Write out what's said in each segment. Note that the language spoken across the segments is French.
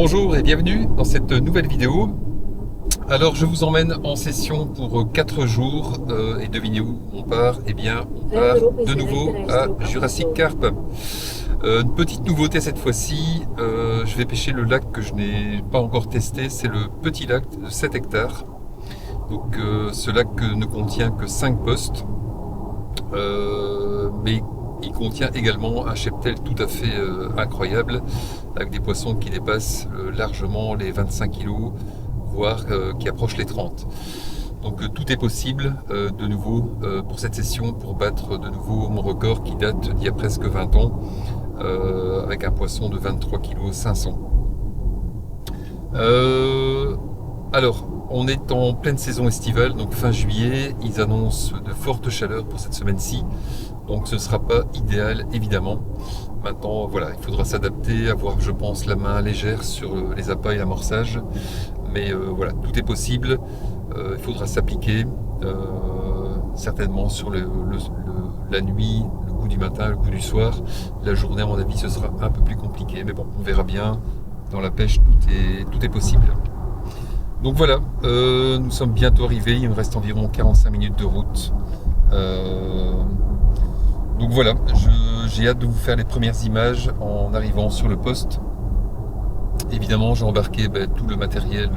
Bonjour et bienvenue dans cette nouvelle vidéo. Alors je vous emmène en session pour 4 jours et devinez où on part? Eh bien on part de nouveau à Jurassic Carp. Une petite nouveauté cette fois-ci, je vais pêcher le lac que je n'ai pas encore testé, c'est le petit lac de 7 hectares. Donc ce lac ne contient que 5 postes, mais il contient également un cheptel tout à fait incroyable, avec des poissons qui dépassent largement les 25 kg, voire qui approchent les 30. Donc tout est possible de nouveau pour cette session, pour battre de nouveau mon record qui date d'il y a presque 20 ans, avec un poisson de 23 kg 500. Alors, on est en pleine saison estivale, donc fin juillet, ils annoncent de fortes chaleurs pour cette semaine-ci, donc ce ne sera pas idéal évidemment. Maintenant, voilà, il faudra s'adapter, avoir, je pense, la main légère sur les appâts et l'amorçage, mais voilà, tout est possible, il faudra s'appliquer, certainement sur la nuit, le coup du matin, le coup du soir. La journée, à mon avis, ce sera un peu plus compliqué, mais bon, on verra bien. Dans la pêche, tout est possible. Donc voilà, nous sommes bientôt arrivés, il me reste environ 45 minutes de route. Donc voilà, j'ai hâte de vous faire les premières images en arrivant sur le poste. Évidemment, j'ai embarqué tout le matériel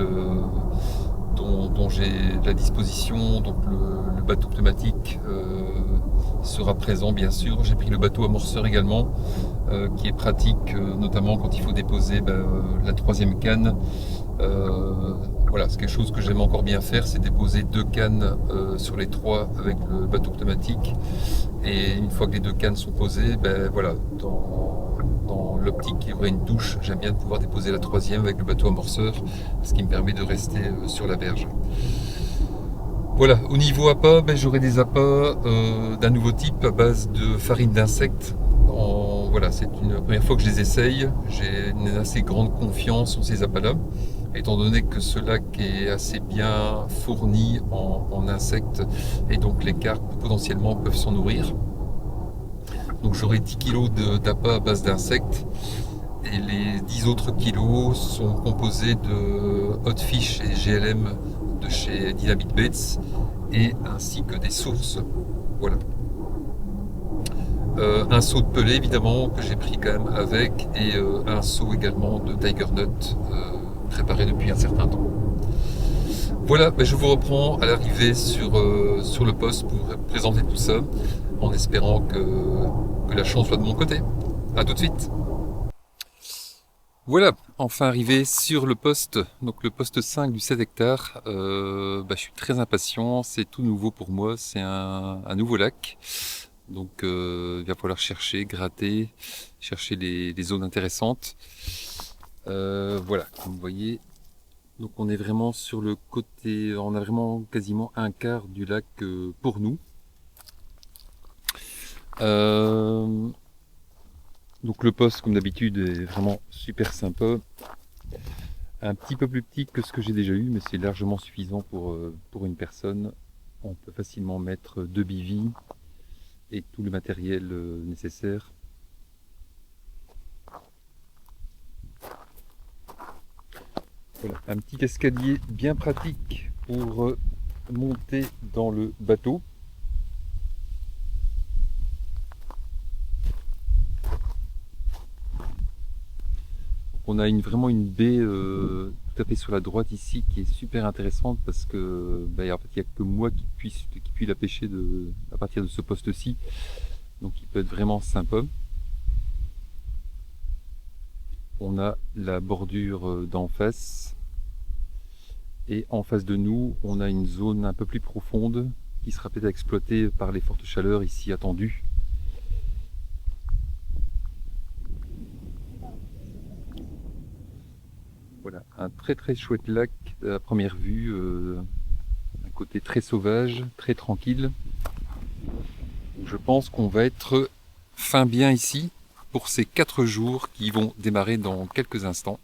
dont j'ai la disposition, donc le bateau pneumatique sera présent bien sûr. J'ai pris le bateau amorceur également, qui est pratique, notamment quand il faut déposer la troisième canne. Voilà, c'est quelque chose que j'aime encore bien faire, c'est déposer 2 cannes sur les 3 avec le bateau pneumatique. Et une fois que les 2 cannes sont posées, voilà, dans l'optique qu'il y aurait une douche, j'aime bien de pouvoir déposer la troisième avec le bateau amorceur, ce qui me permet de rester sur la berge. Voilà, au niveau appât, j'aurai des appâts d'un nouveau type à base de farine d'insectes. Voilà, c'est une première fois que je les essaye. J'ai une assez grande confiance en ces appâts-là, étant donné que ce lac est assez bien fourni en insectes et donc les carpes potentiellement peuvent s'en nourrir. Donc j'aurai 10 kg d'appât à base d'insectes et les 10 autres kilos sont composés de Hot Fish et GLM de chez Dynamite Baits et ainsi que des sources. Voilà. Un seau de pelé évidemment que j'ai pris quand même avec et un seau également de Tiger Nut préparé depuis un certain temps. Voilà, je vous reprends à l'arrivée sur le poste pour présenter tout ça en espérant que la chance soit de mon côté. A tout de suite. Voilà, enfin arrivé sur le poste, donc le poste 5 du 7 hectares. Je suis très impatient, c'est tout nouveau pour moi, c'est un nouveau lac. Donc il va falloir chercher, gratter, chercher les zones intéressantes. Voilà, comme vous voyez, donc on est vraiment sur le côté, on a vraiment quasiment un quart du lac pour nous. Donc le poste, comme d'habitude, est vraiment super sympa. Un petit peu plus petit que ce que j'ai déjà eu, mais c'est largement suffisant pour une personne. On peut facilement mettre 2 bivis et tout le matériel nécessaire. Voilà, un petit escalier bien pratique pour monter dans le bateau. On a vraiment une baie tout à fait sur la droite ici qui est super intéressante parce que en fait, il n'y a que moi qui puisse la pêcher à partir de ce poste-ci. Donc il peut être vraiment sympa. On a la bordure d'en face. Et en face de nous, on a une zone un peu plus profonde qui sera peut-être exploitée par les fortes chaleurs ici attendues. Voilà, un très chouette lac à première vue, un côté très sauvage, très tranquille. Je pense qu'on va être fin bien ici pour ces 4 jours qui vont démarrer dans quelques instants.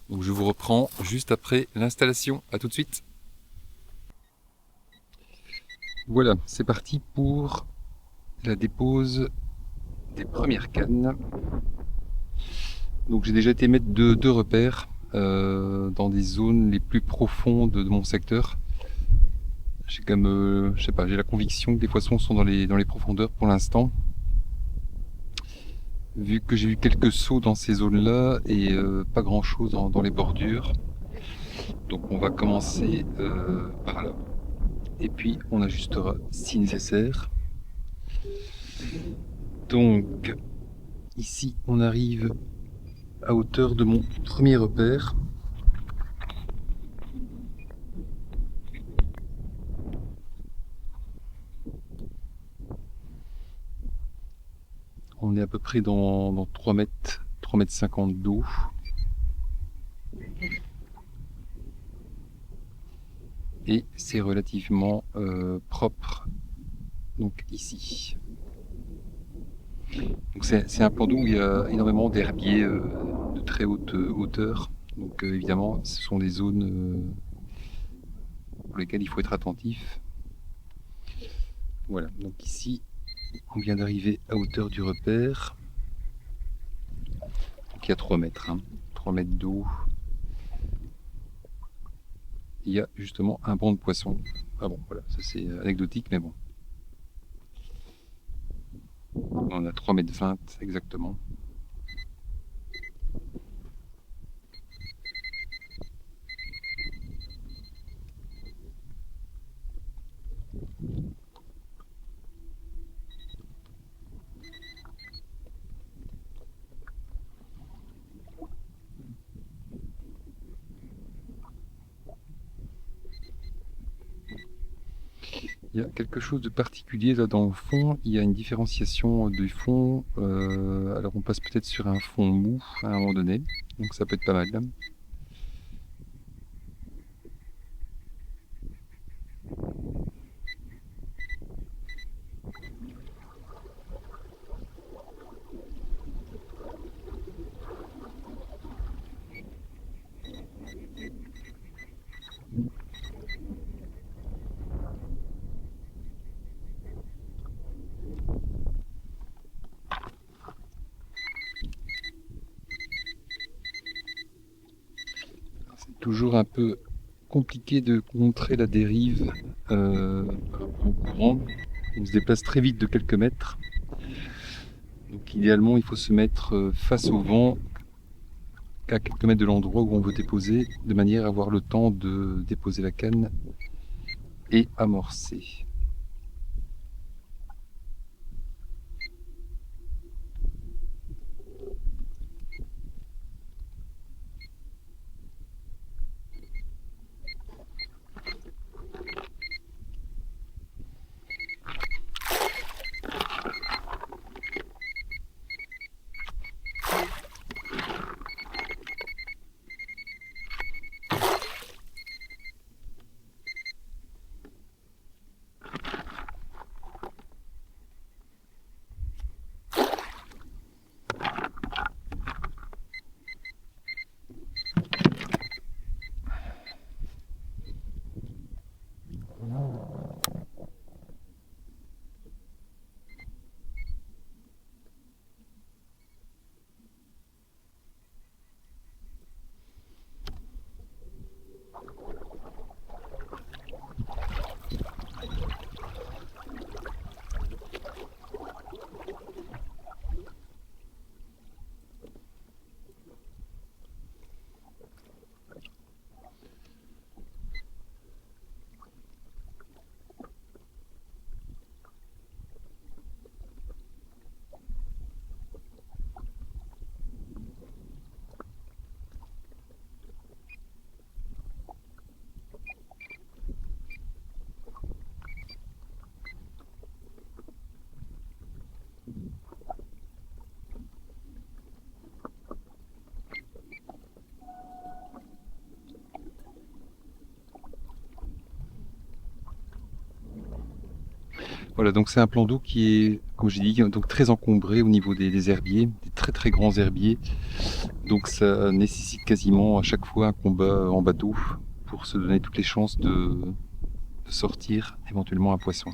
Donc je vous reprends juste après l'installation. À tout de suite. Voilà, c'est parti pour la dépose des premières cannes. Donc j'ai déjà été mettre deux repères dans des zones les plus profondes de mon secteur. J'ai comme, je sais pas, j'ai la conviction que les poissons sont dans les profondeurs pour l'instant. Vu que j'ai eu quelques sauts dans ces zones-là et pas grand-chose dans les bordures. Donc on va commencer par là. Et puis on ajustera si nécessaire. Donc ici on arrive à hauteur de mon premier repère. On est à peu près dans 3 mètres 50 d'eau. Et c'est relativement propre, donc ici. Donc c'est un plan d'eau où il y a énormément d'herbiers de très haute hauteur. Donc évidemment, ce sont des zones pour lesquelles il faut être attentif. Voilà, donc ici, on vient d'arriver à hauteur du repère. Donc il y a 3 mètres, 3 mètres d'eau. Il y a justement un banc de poissons. Ah bon, voilà, ça c'est anecdotique, mais bon. On a 3 mètres 20 exactement. Il y a quelque chose de particulier là dans le fond. Il y a une différenciation du fond. Alors on passe peut-être sur un fond mou à un moment donné. Donc ça peut être pas mal. C'est toujours un peu compliqué de contrer la dérive au courant. On se déplace très vite de quelques mètres. Donc idéalement, il faut se mettre face au vent à quelques mètres de l'endroit où on veut déposer, de manière à avoir le temps de déposer la canne et amorcer. Voilà, donc c'est un plan d'eau qui est, comme j'ai dit, donc très encombré au niveau des herbiers, des très très grands herbiers. Donc ça nécessite quasiment à chaque fois un combat en bateau pour se donner toutes les chances de sortir éventuellement un poisson.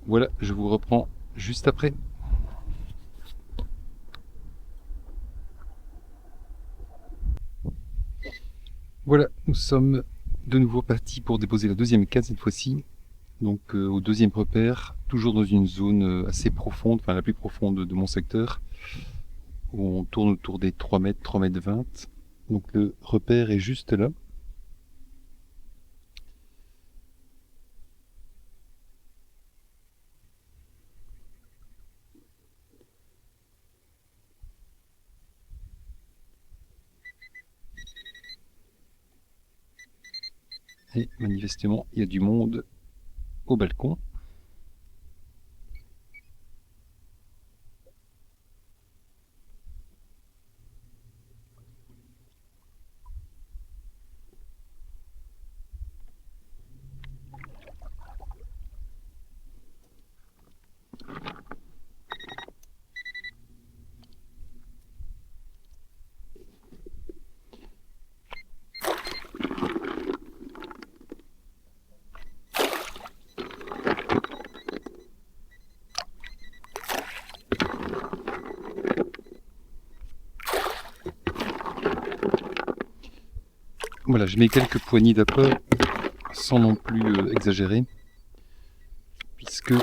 Voilà, je vous reprends juste après. Voilà, nous sommes de nouveau partis pour déposer la deuxième canne cette fois-ci. Donc au deuxième repère, toujours dans une zone assez profonde, enfin la plus profonde de mon secteur, où on tourne autour des 3 mètres, 3 mètres 20. Donc le repère est juste là. Et manifestement, il y a du monde au balcon. Voilà, je mets quelques poignées d'appât sans non plus exagérer, puisque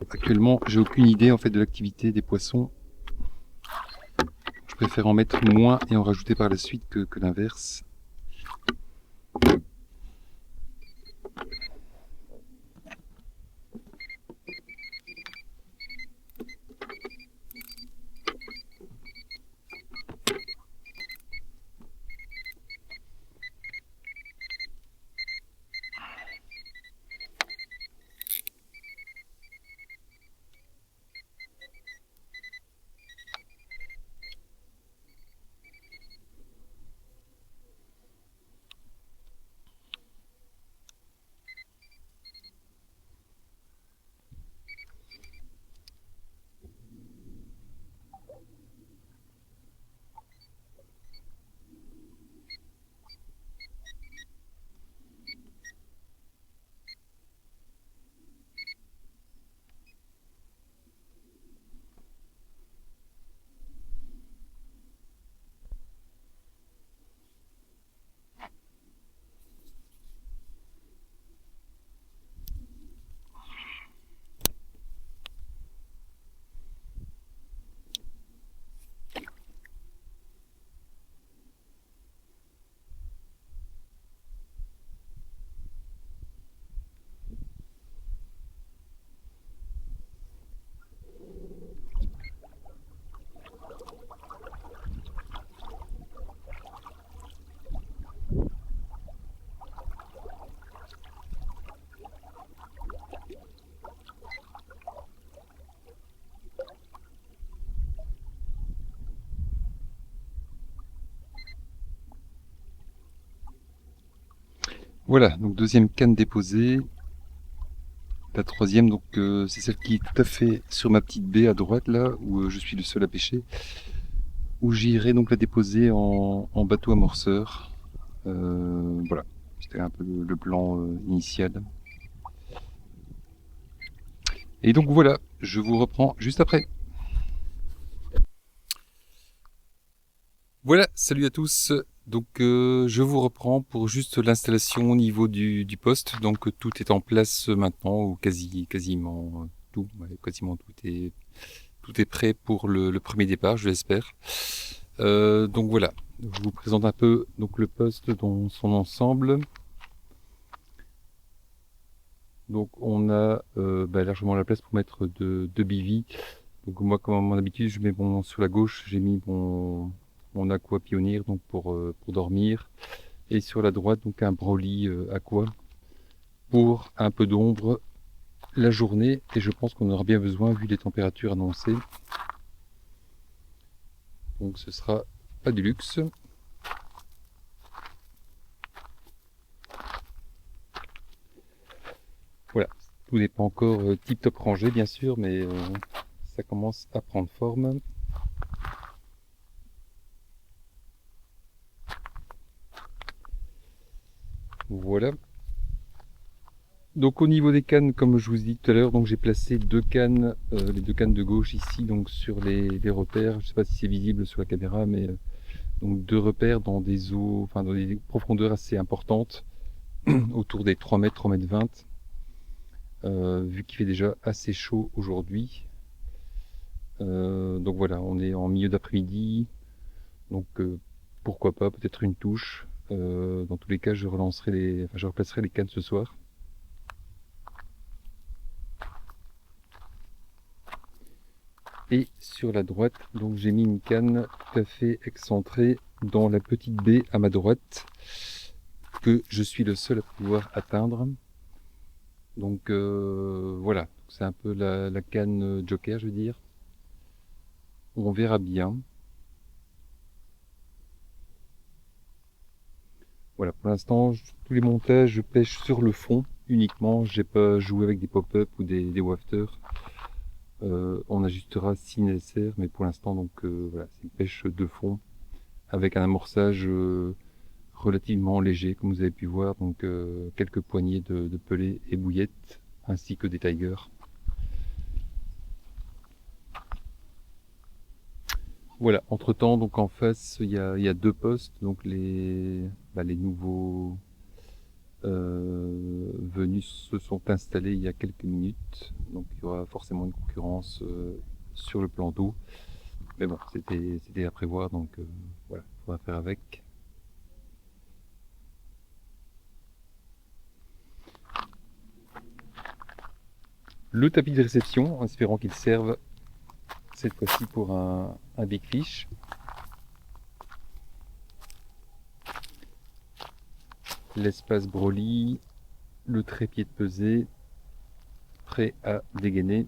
actuellement j'ai aucune idée en fait de l'activité des poissons. Je préfère en mettre moins et en rajouter par la suite que l'inverse. Voilà, donc deuxième canne déposée. La troisième, donc c'est celle qui est tout à fait sur ma petite baie à droite là, où je suis le seul à pêcher, où j'irai donc la déposer en bateau amorceur. Voilà, c'était un peu le plan initial. Et donc voilà, je vous reprends juste après. Voilà, salut à tous. Donc je vous reprends pour juste l'installation au niveau du poste. Donc tout est en place maintenant, ou quasiment tout, ouais, quasiment tout est prêt pour le premier départ, je l'espère. Donc voilà, je vous présente un peu donc le poste dans son ensemble. Donc on a largement la place pour mettre deux bivis. Donc moi, comme à mon habitude, je mets sur la gauche, j'ai mis mon aqua pionnier donc pour dormir, et sur la droite donc un Broly aqua pour un peu d'ombre la journée, et je pense qu'on aura bien besoin vu les températures annoncées. Donc ce sera pas du luxe. Voilà, tout n'est pas encore tip top rangé bien sûr, mais ça commence à prendre forme. Voilà. Donc au niveau des cannes, comme je vous ai dit tout à l'heure, donc j'ai placé deux cannes, les deux cannes de gauche ici, donc sur les repères. Je sais pas si c'est visible sur la caméra, mais donc deux repères dans des eaux, enfin dans des profondeurs assez importantes, autour des 3 mètres, 3 mètres 20, vu qu'il fait déjà assez chaud aujourd'hui. Donc voilà, on est en milieu d'après-midi, donc pourquoi pas, peut-être une touche. Dans tous les cas, je replacerai les cannes ce soir. Et sur la droite, donc j'ai mis une canne tout à fait excentrée dans la petite baie à ma droite, que je suis le seul à pouvoir atteindre. Donc voilà, c'est un peu la canne joker, je veux dire. On verra bien. Voilà, pour l'instant, tous les montages, je pêche sur le fond uniquement. J'ai pas joué avec des pop-up ou des wafters. On ajustera si nécessaire, mais pour l'instant, donc voilà, c'est une pêche de fond avec un amorçage relativement léger, comme vous avez pu voir. Donc quelques poignées de pelées et bouillettes, ainsi que des tigers. Voilà, entre temps, donc en face, il y a deux postes, donc les nouveaux venus se sont installés il y a quelques minutes, donc il y aura forcément une concurrence sur le plan d'eau. Mais bon, c'était à prévoir, donc voilà, on va faire avec. Le tapis de réception, en espérant qu'il serve cette fois-ci pour un big fish. L'espace Broly, le trépied de pesée, prêt à dégainer.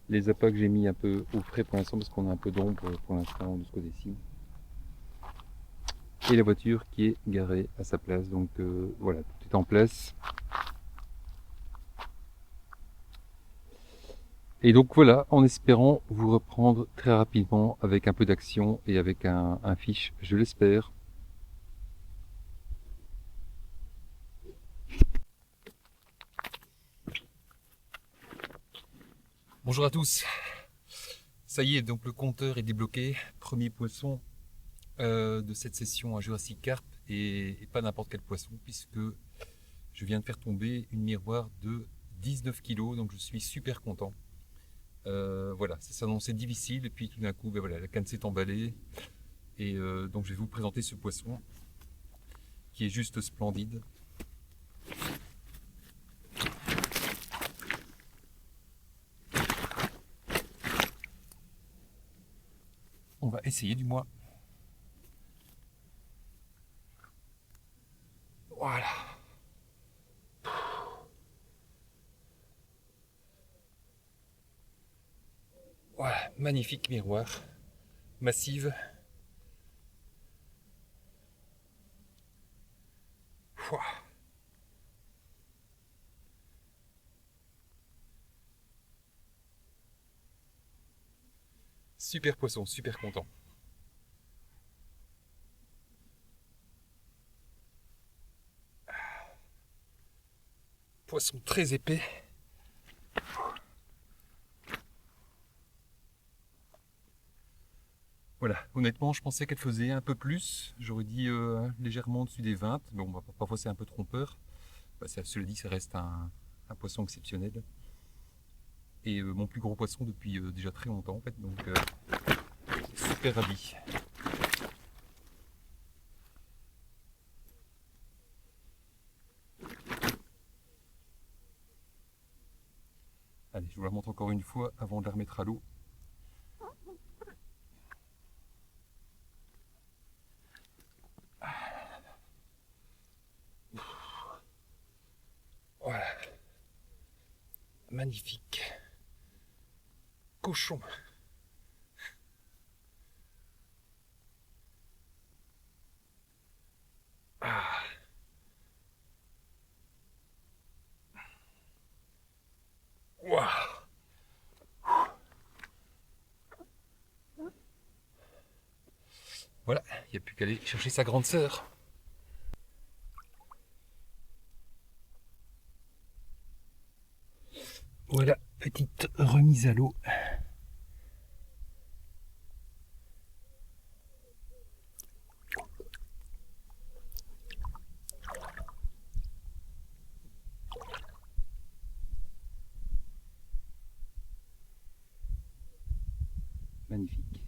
Les appâts que j'ai mis un peu au frais pour l'instant parce qu'on a un peu d'ombre pour l'instant de ce côté-ci. Et la voiture qui est garée à sa place. Donc voilà, tout est en place. Et donc voilà, en espérant vous reprendre très rapidement avec un peu d'action et avec un fish, je l'espère. Bonjour à tous. Ça y est, donc le compteur est débloqué. Premier poisson de cette session à Jurassic Carp et pas n'importe quel poisson puisque je viens de faire tomber une miroir de 19 kg, donc je suis super content. Voilà, ça s'annonçait difficile et puis tout d'un coup, ben voilà, la canne s'est emballée et donc je vais vous présenter ce poisson qui est juste splendide. On va essayer du moins. Voilà. Voilà, magnifique miroir, massive. Pouah. Super poisson, super content. Poisson très épais. Voilà, honnêtement, je pensais qu'elle faisait un peu plus. J'aurais dit légèrement au-dessus des 20. Bon, bah, parfois c'est un peu trompeur. Bah, cela dit, ça reste un poisson exceptionnel. Et mon plus gros poisson depuis déjà très longtemps en fait. Donc, super ravi. Allez, je vous la montre encore une fois avant de la remettre à l'eau. Voilà. Magnifique. Cochon. Ah. Waouh. Voilà, il n'y a plus qu'à aller chercher sa grande sœur. Voilà, petite remise à l'eau. Magnifique.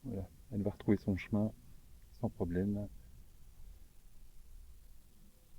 Voilà, elle va retrouver son chemin sans problème.